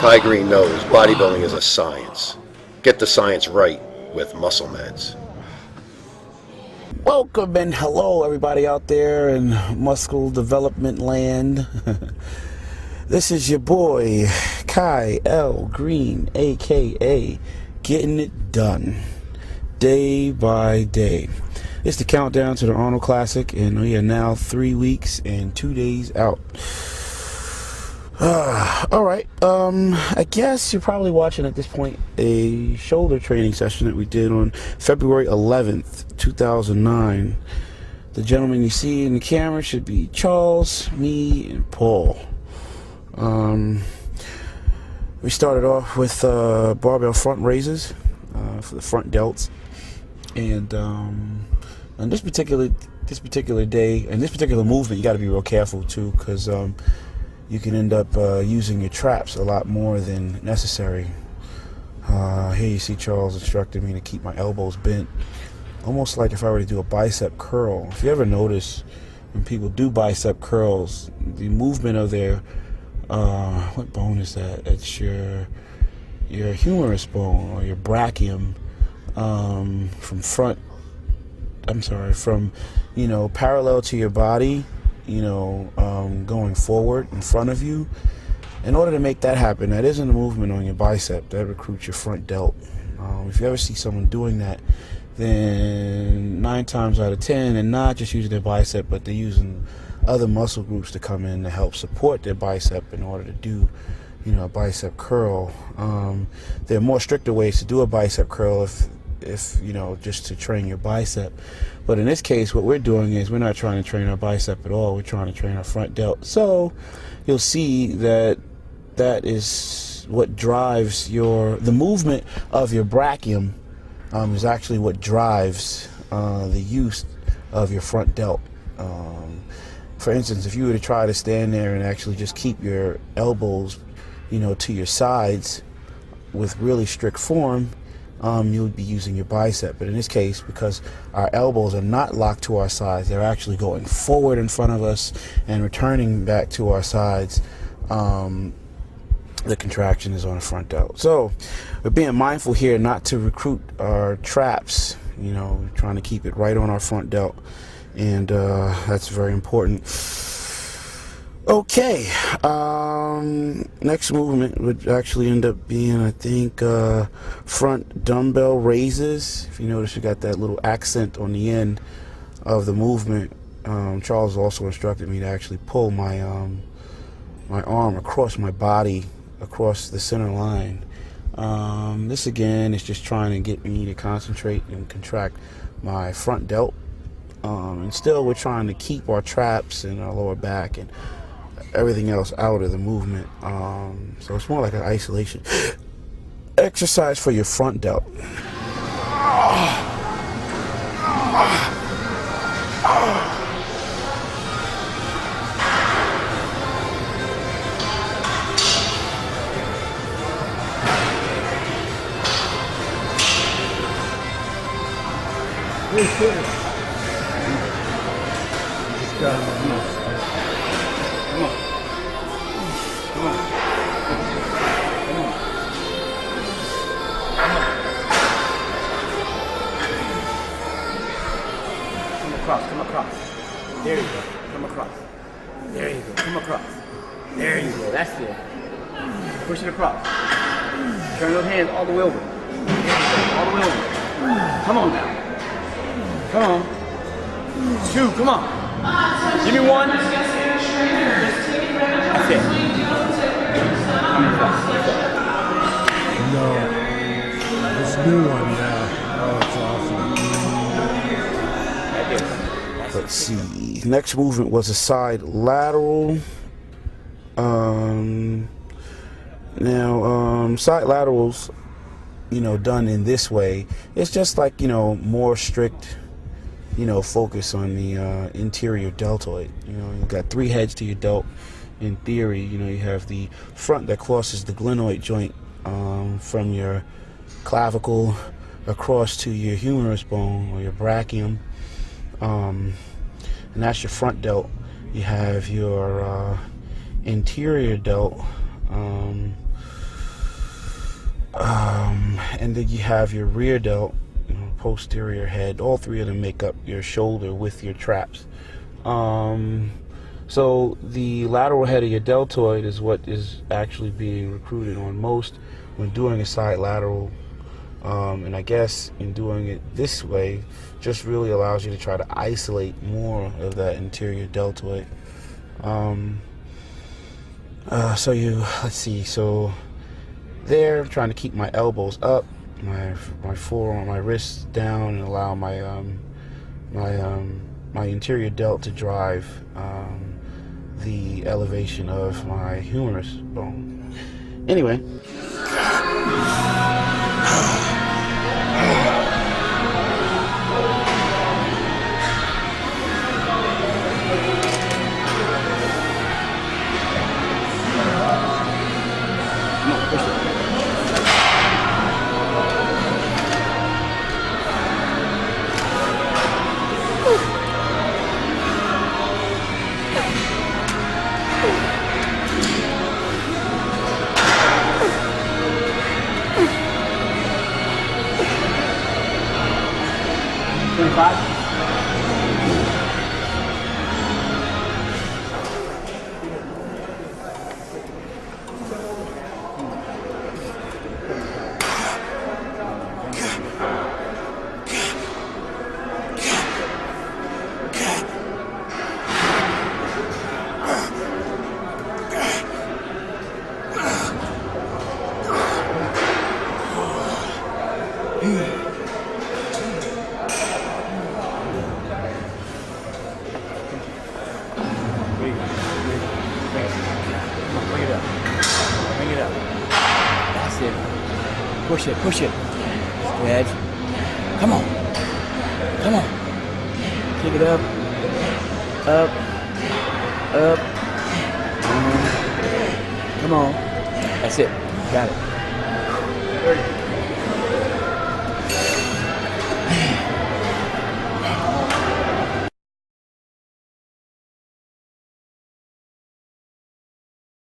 Kai Greene knows bodybuilding is a science. Get the science right with Muscle Meds. Welcome and hello everybody out there in muscle development land. This is your boy Kai L. Greene, aka Getting It Done, day by day. It's the countdown to the Arnold Classic, and we are now 3 weeks and 2 days out. Alright, I guess you're probably watching at this point a shoulder training session that we did on February 11th, 2009. The gentleman you see in the camera should be Charles, me, and Paul. We started off with barbell front raises for the front delts, and on this particular day and this particular movement, you got to be real careful too, because you can end up using your traps a lot more than necessary. Here you see Charles instructed me to keep my elbows bent, almost like if I were to do a bicep curl. If you ever notice when people do bicep curls, the movement of their what bone is that? It's your humerus bone or your brachium, from parallel to your body, going forward in front of you. In order to make that happen, that isn't a movement on your bicep. That recruits your front delt. If you ever see someone doing that, then 9 times out of 10, and not just using their bicep, but they're using other muscle groups to come in to help support their bicep in order to do, a bicep curl. There are more stricter ways to do a bicep curl if just to train your bicep. But in this case, what we're doing is we're not trying to train our bicep at all. We're trying to train our front delt. So you'll see that is what drives the movement of your brachium, is actually what drives the use of your front delt. For instance, if you were to try to stand there and actually just keep your elbows, to your sides with really strict form, you would be using your bicep. But in this case, because our elbows are not locked to our sides, they're actually going forward in front of us and returning back to our sides, the contraction is on the front delt. So we're being mindful here not to recruit our traps, we're trying to keep it right on our front delt, and that's very important. Okay, next movement would actually end up being, I think, front dumbbell raises. If you notice, you got that little accent on the end of the movement. Charles also instructed me to actually pull my my arm across my body, across the center line. This again is just trying to get me to concentrate and contract my front delt. And still we're trying to keep our traps and our lower back and everything else out of the movement. So it's more like an isolation exercise for your front delt. Come across. There you go. Come across. There you go. Come across. There you go. That's it. Push it across. Turn those hands all the way over. All the way over. Come on now. Come on. 2. Come on. Give me 1. That's it. Come across. No. This new one, yeah. Oh, it's awesome. Let's see. Next movement was a side lateral. Side laterals, done in this way, it's just like, more strict, focus on the interior deltoid. You've got 3 heads to your delt. In theory, you have the front that crosses the glenoid joint from your clavicle across to your humerus bone or your brachium. And that's your front delt. You have your interior delt And then you have your rear delt, posterior head. All three of them make up your shoulder with your traps. So the lateral head of your deltoid is what is actually being recruited on most when doing a side lateral. And I guess in doing it this way just really allows you to try to isolate more of that interior deltoid. Let's see, so there, trying to keep my elbows up, my forearm, my wrists down, and allow my interior delt to drive the elevation of my humerus bone. Anyway. Push it, push it. Good. Come on. Come on. Pick it up. Up. Up. Come on. That's it. Got it.